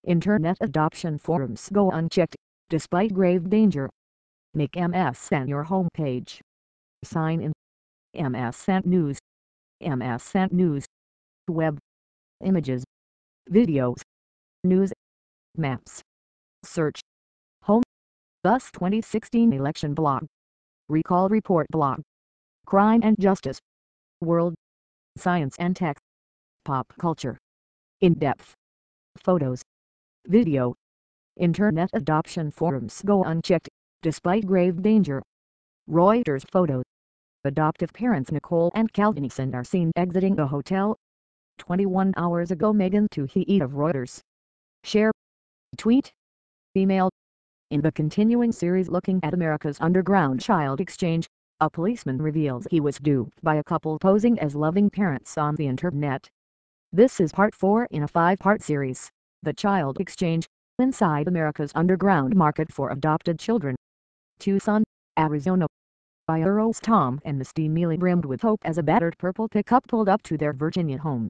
Internet adoption forums go unchecked, despite grave danger. Make MSN your homepage. Sign in. MSN News. MSN News. Web. Images. Videos. News. Maps. Search. Home. Thus 2016 election blog. Recall report blog. Crime and justice. World. Science and tech. Pop culture. In-depth. Photos. Video. Internet adoption forums go unchecked, despite grave danger. Reuters photo. Adoptive parents Nicole and Calvin Eason are seen exiting a hotel. 21 hours ago. Megan Twohey of Reuters. Share. Tweet. Email. In the continuing series looking at America's underground child exchange, a policeman reveals he was duped by a couple posing as loving parents on the internet. This is part 4 in a 5-part series, The Child Exchange, Inside America's Underground Market for Adopted Children. Tucson, Arizona. By Tom and Misty Mealy brimmed with hope as a battered purple pickup pulled up to their Virginia home.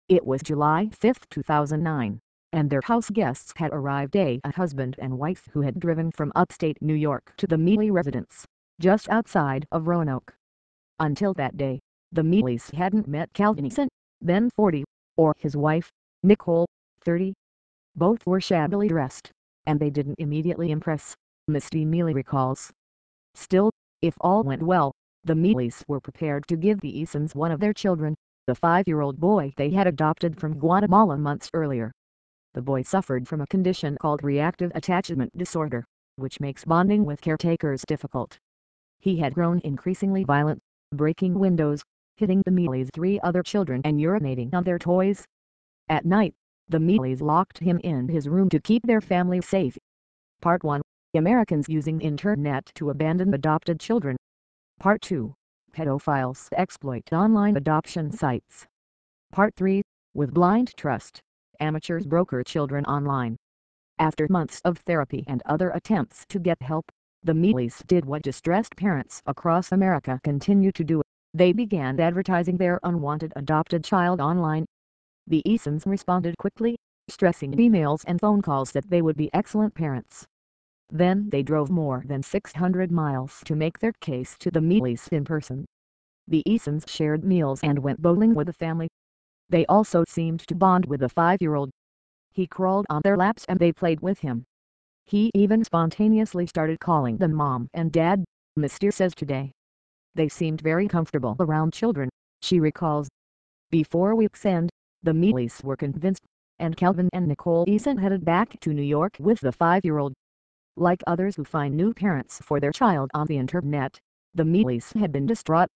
It was July 5, 2009, and their house guests had arrived, a husband and wife who had driven from upstate New York to the Mealy residence, just outside of Roanoke. Until that day, the Mealys hadn't met Calvin Eason, then 40, or his wife, Nicole, 30. Both were shabbily dressed, and they didn't immediately impress, Misty Mealy recalls. Still, if all went well, the Mealys were prepared to give the Easons one of their children, the 5-year-old boy they had adopted from Guatemala months earlier. The boy suffered from a condition called reactive attachment disorder, which makes bonding with caretakers difficult. He had grown increasingly violent, breaking windows, hitting the Mealys' 3 other children and urinating on their toys. At night, the Mealys locked him in his room to keep their family safe. Part 1. Americans using internet to abandon adopted children. Part 2. Pedophiles exploit online adoption sites. Part 3. With blind trust, amateurs broker children online. After months of therapy and other attempts to get help, the Mealys did what distressed parents across America continue to do. They began advertising their unwanted adopted child online. The Easons responded quickly, stressing in emails and phone calls that they would be excellent parents. Then they drove more than 600 miles to make their case to the Mealys in person. The Easons shared meals and went bowling with the family. They also seemed to bond with the 5-year-old. He crawled on their laps and they played with him. He even spontaneously started calling them Mom and Dad, Misty says today. They seemed very comfortable around children, she recalls. Before week's end, the Mealys were convinced, and Calvin and Nicole Eason headed back to New York with the 5-year-old. Like others who find new parents for their child on the internet, the Mealys had been distraught.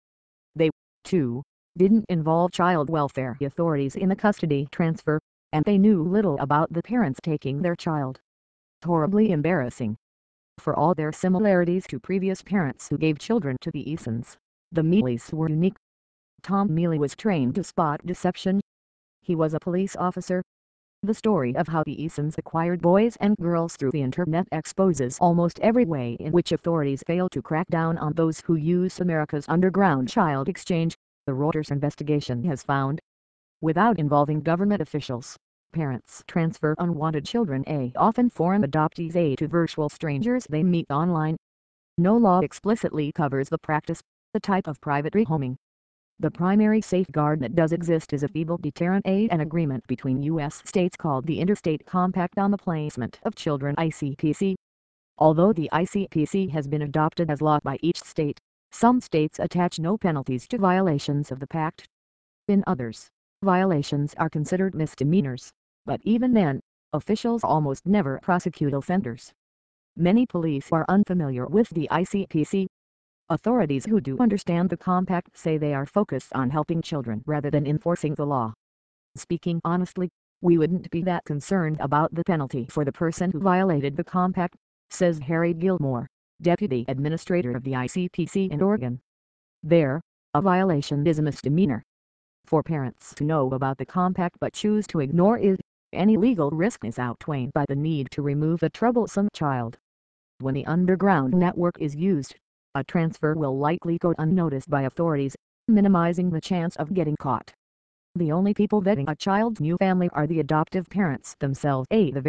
They, too, didn't involve child welfare authorities in the custody transfer, and they knew little about the parents taking their child. Horribly embarrassing. For all their similarities to previous parents who gave children to the Easons, the Mealys were unique. Tom Mealy was trained to spot deception. He was a police officer. The story of how the Easons acquired boys and girls through the internet exposes almost every way in which authorities fail to crack down on those who use America's underground child exchange, the Reuters investigation has found. Without involving government officials, parents transfer unwanted children, often foreign adoptees, to virtual strangers they meet online. No law explicitly covers the practice, the type of private rehoming. The primary safeguard that does exist is a feeble deterrent, an agreement between U.S. states called the Interstate Compact on the Placement of Children (ICPC). Although the ICPC has been adopted as law by each state, some states attach no penalties to violations of the pact. In others, violations are considered misdemeanors, but even then, officials almost never prosecute offenders. Many police are unfamiliar with the ICPC. Authorities who do understand the compact say they are focused on helping children rather than enforcing the law. Speaking honestly, we wouldn't be that concerned about the penalty for the person who violated the compact, says Harry Gilmore, Deputy Administrator of the ICPC in Oregon. There, a violation is a misdemeanor. For parents to know about the compact but choose to ignore it, any legal risk is outweighed by the need to remove a troublesome child. When the underground network is used, a transfer will likely go unnoticed by authorities, minimizing the chance of getting caught. The only people vetting a child's new family are the adoptive parents themselves. The